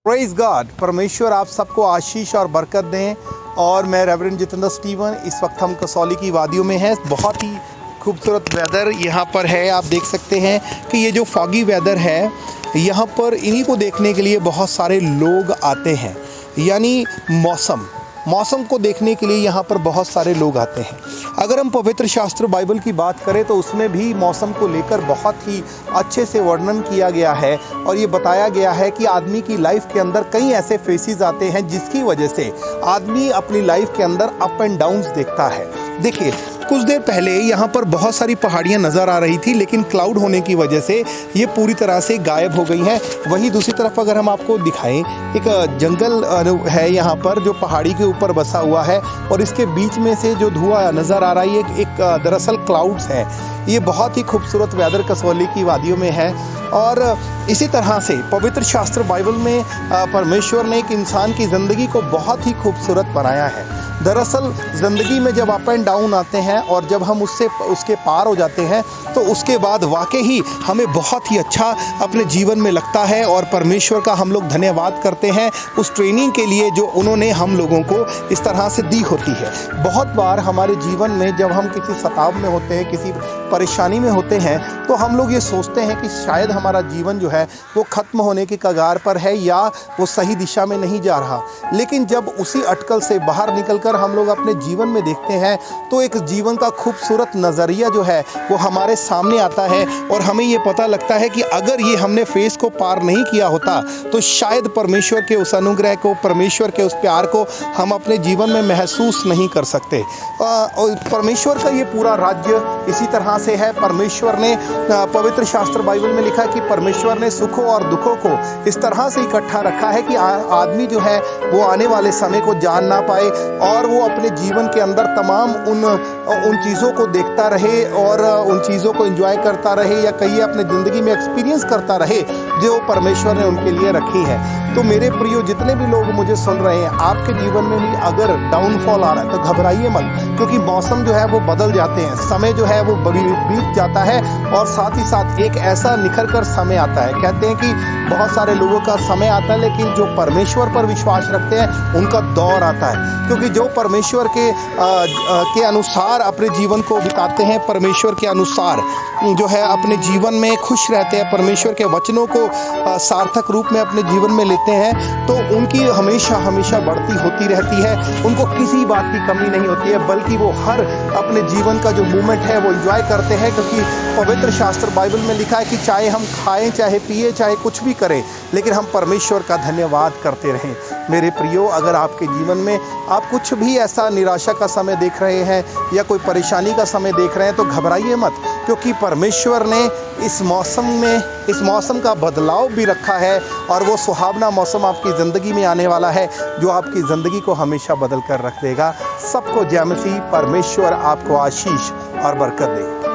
Praise God. परमेश्वर आप सबको आशीष और बरकत दें। और मैं रेवरेंड जितेंद्र स्टीवन, इस वक्त हम कसौली की वादियों में हैं। बहुत ही खूबसूरत वेदर यहाँ पर है। आप देख सकते हैं कि ये जो फॉगी वेदर है, यहाँ पर इन्हीं को देखने के लिए बहुत सारे लोग आते हैं। यानी मौसम को देखने के लिए यहाँ पर बहुत सारे लोग आते हैं। अगर हम पवित्र शास्त्र बाइबल की बात करें तो उसमें भी मौसम को लेकर बहुत ही अच्छे से वर्णन किया गया है। और ये बताया गया है कि आदमी की लाइफ के अंदर कई ऐसे फेसेस आते हैं जिसकी वजह से आदमी अपनी लाइफ के अंदर अप एंड डाउन्स देखता है। देखिए, कुछ देर पहले यहाँ पर बहुत सारी पहाड़ियाँ नज़र आ रही थी, लेकिन क्लाउड होने की वजह से ये पूरी तरह से गायब हो गई हैं। वहीं दूसरी तरफ अगर हम आपको दिखाएं, एक जंगल है यहाँ पर जो पहाड़ी के ऊपर बसा हुआ है, और इसके बीच में से जो धुआं नज़र आ रहा है एक दरअसल क्लाउड्स है। ये बहुत ही खूबसूरत वेदर कसौली की वादियों में है। और इसी तरह से पवित्र शास्त्र बाइबल में परमेश्वर ने एक इंसान की ज़िंदगी को बहुत ही खूबसूरत बनाया है। दरअसल ज़िंदगी में जब अप एंड डाउन आते हैं और जब हम उसके पार हो जाते हैं तो उसके बाद वाकई ही हमें बहुत ही अच्छा अपने जीवन में लगता है। और परमेश्वर का हम लोग धन्यवाद करते हैं उस ट्रेनिंग के लिए जो उन्होंने हम लोगों को इस तरह से दी होती है। बहुत बार हमारे जीवन में जब हम किसी सताव में होते हैं, किसी परेशानी में होते हैं, तो हम लोग ये सोचते हैं कि शायद हमारा जीवन जो है वो ख़त्म होने की कगार पर है या वो सही दिशा में नहीं जा रहा। लेकिन जब उसी अटकल से बाहर निकलकर हम लोग अपने जीवन में देखते हैं तो एक जीवन का खूबसूरत नज़रिया जो है वो हमारे सामने आता है। और हमें ये पता लगता है कि अगर ये हमने फेस को पार नहीं किया होता तो शायद परमेश्वर के उस अनुग्रह को, परमेश्वर के उस प्यार को हम अपने जीवन में महसूस नहीं कर सकते। और परमेश्वर का ये पूरा राज्य इसी तरह से है। परमेश्वर ने पवित्र शास्त्र बाइबल में लिखा कि परमेश्वर ने सुखों और दुखों को इस तरह से इकट्ठा रखा है कि आदमी जो है वो आने वाले समय को जान ना पाए और वो अपने जीवन के अंदर तमाम उन चीज़ों को देखता रहे और उन चीज़ों को एंजॉय करता रहे, या कहीं अपने ज़िंदगी में एक्सपीरियंस करता रहे जो परमेश्वर ने उनके लिए रखी है। तो मेरे प्रियो, जितने भी लोग मुझे सुन रहे हैं, आपके जीवन में भी अगर डाउनफॉल आ रहा है तो घबराइए मत, क्योंकि मौसम जो है वो बदल जाते हैं, समय जो है वो बीत जाता है और साथ ही साथ एक ऐसा निखर कर समय आता है। कहते हैं कि बहुत सारे लोगों का समय आता है, लेकिन जो परमेश्वर पर विश्वास रखते हैं उनका दौर आता है। क्योंकि जो परमेश्वर के अनुसार अपने जीवन को बिताते हैं, परमेश्वर के अनुसार जो है अपने जीवन में खुश रहते हैं, परमेश्वर के वचनों को सार्थक रूप में अपने जीवन में लेते हैं, तो उनकी हमेशा बढ़ती होती रहती है। उनको किसी बात की कमी नहीं होती है, बल्कि वो हर अपने जीवन का जो मूवमेंट है वो एंजॉय करते हैं। क्योंकि पवित्र शास्त्र बाइबल में लिखा है कि चाहे हम खाएं, चाहे पिए, चाहे कुछ भी करें, लेकिन हम परमेश्वर का धन्यवाद करते रहें। मेरे प्रियो, अगर आपके जीवन में आप कुछ भी ऐसा निराशा का समय देख रहे हैं या कोई परेशानी का समय देख रहे हैं तो घबराइए मत, क्योंकि परमेश्वर ने इस मौसम का बदलाव भी रखा है और वो सुहावना मौसम आपकी ज़िंदगी में आने वाला है जो आपकी ज़िंदगी को हमेशा बदल कर रख देगा। सबको जय मसीह। परमेश्वर आपको आशीष और बरकत दे।